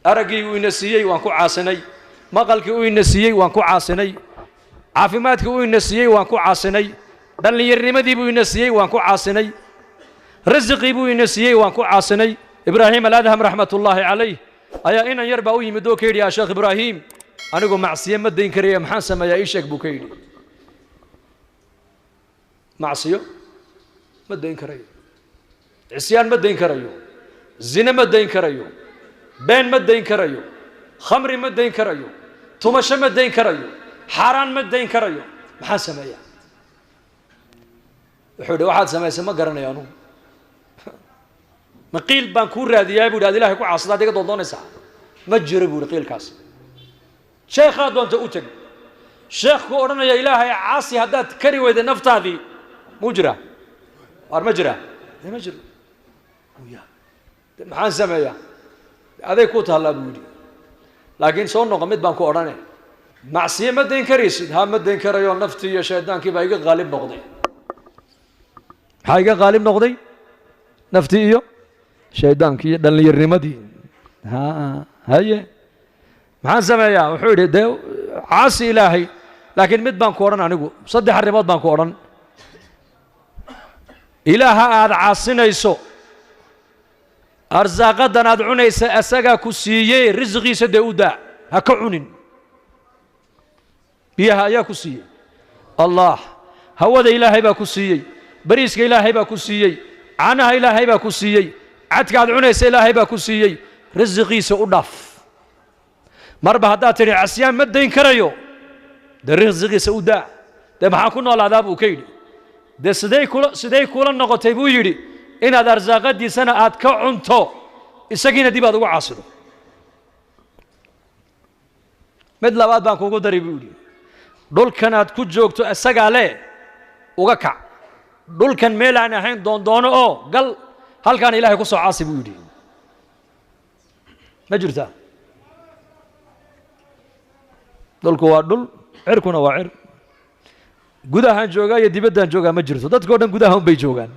أرجي وينسيي وانكو عاصني مقالك وينسيي وانكو عاصني عافماتك وينسيي وانكو عاصني دل يرمدي وينسيي وانكو عاصني رزقي وينسيي وانكو عاصني إبراهيم الأدهم رحمة الله عليه أيا إن يربا ويمدو كيري يا شيخ إبراهيم أنا أقول معصية مدين كريم محاسمة يا إيشك بوكيري معصية مدين كريم عصيان مدين كريم زنا مدين كريم بين مدين كريم خمر مدين كريم تمشى مدين كريم حرام مدين كريم محاسمة يا وحده واحد سما يسمى قرنا يا نو مقيل بانكور هذه يا ابو هذه الله يكون عصدا ديك دون ساعه ما جربوا قيل كاس شيخ هذا انت اوتك شيخ كورنا يا الهي عاصي هدات كري ويد نفتادي مجرى ار مجرى مجرى ويا maxaan sameeyaa aday ku taala buudi laakiin soo noqomid baan ku oranay macsiye ma deyn karaysid ha ma deyn karayo nafti iyo shaydaankii baa iga qaalib noqday maxaa iga qaalib noqday nafti iyo shaydaankii dhallinyarnimadii haye maxaan sameeyaa wuxuu yidhi dee caasi ilaahay laakiin mid baan ku odhan anigu saddex arrimood baan ku odhan ilaaha aad caasinayso arsaaqadan aad cunaysa asagaa ku siiyey risqiisa dee u daa ha ka cunin biyaha ayaa ku siiyey allah hawada ilaahay baa ku siiyey bariiska ilaahay baa ku siiyey caanaha ilaahay baa ku siiyey cadka aad cunaysa ilaahay baa ku siiyey risqiisa u dhaaf marba haddaad tidhi casyaan ma dayn karayo dee risqiisa u daa dee maxaa ku noolaadaa buu ka yidhi dee siday kula noqotay buu yidhi inaad arsaaqadiisana aad ka cunto isagiina dib aad ugu caasido mid labaad baan kugu dari buu yidhi dhulkan aad ku joogto isagaa le uga kac dhulkan meel aan ahayn doondoono oo gal halkaan ilaahay ku soo caasi buu yidhi ma jirtaa dhulku waa dhul cirkuna waa cir gudahaan joogaa iyo dibaddaan joogaa ma jirto dadkao dhan gudaha un bay joogaan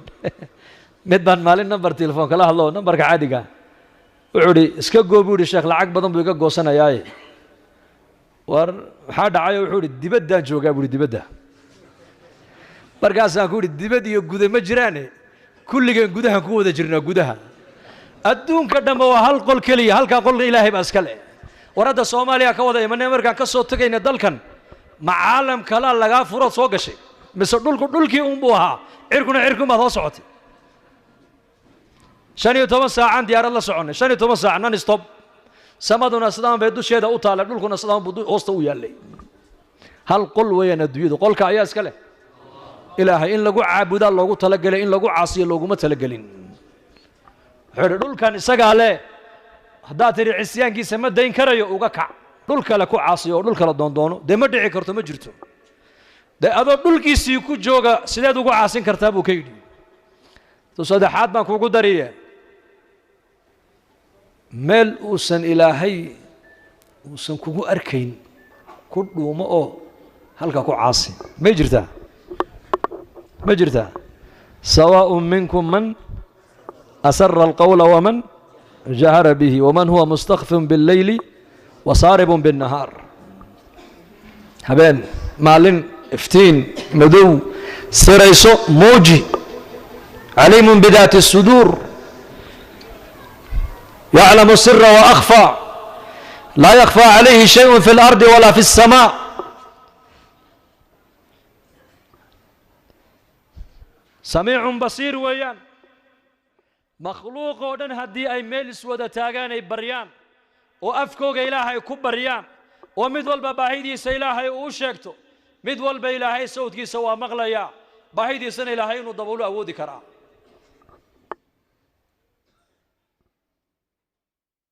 mid baan maalin nambar telefoon kala hadlo nambarka caadiga wuxuu idhi iska goo buu yidhi sheekh lacag badan buu iga goosanayaaye war maxaa dhacayo wuxuu idhi dibaddaan joogaa buu yidhi dibadda markaasaan ku yidhi dibad iyo guda ma jiraane kulligeen gudahaan ku wada jirnaa gudaha adduunka dhanba waa hal qol keliya halkaa qolka ilaahay baa iska leh war hadda soomaaliya ka wada imanay markaan ka soo tegayna dalkan ma caalam kalaa lagaa furood soo gashay mise dhulkii unbuu ahaa cirkuna cirkunbaad hoo socotay 15 saacaan diyaarad la soconnay 15 saac non stop samaduna sidaan bay dusheeda u taala dhulkuna sidaan buu hoosta u yaalay hal qol weeyaan adduunyadu qolka ayaa iska leh ilaahay in lagu caabudaa loogu talagalay in lagu caasiyo looguma talagelin wuxuu dhulkan isagaa leh haddaad tidhi cisyaankiisa ma dayn karayo uga kac dhul kale ku caasiyo oo dhul kale doondoono dee ma dhici karto ma jirto dee adoo dhulkiisii ku jooga sideed ugu caasin kartaa buu ka yidhi to saddexaad baan kugu dariye meel uusan ilaahay uusan kugu arkayn ku dhuumo oo halka ku caasi may jirtaa ما جرتا سواء منكم من أسر القول ومن جهر به ومن هو مستخف بالليل وصارب بالنهار هبين مالين افتين مدو سريسو موجي عليم بذات الصدور يعلم السر وأخفى لا يخفى عليه شيء في الأرض ولا في السماء سميع بصير ويان مخلوق ودن هدي أي ميلس ودا تاغان أي بريان وأفكوغ إلهي كبريان ومدول بباهيدي سيلاهي وشيكتو مدول بإلهي سودكي سوا مغليا باهيدي سن إلهي ندبولو أودي كرا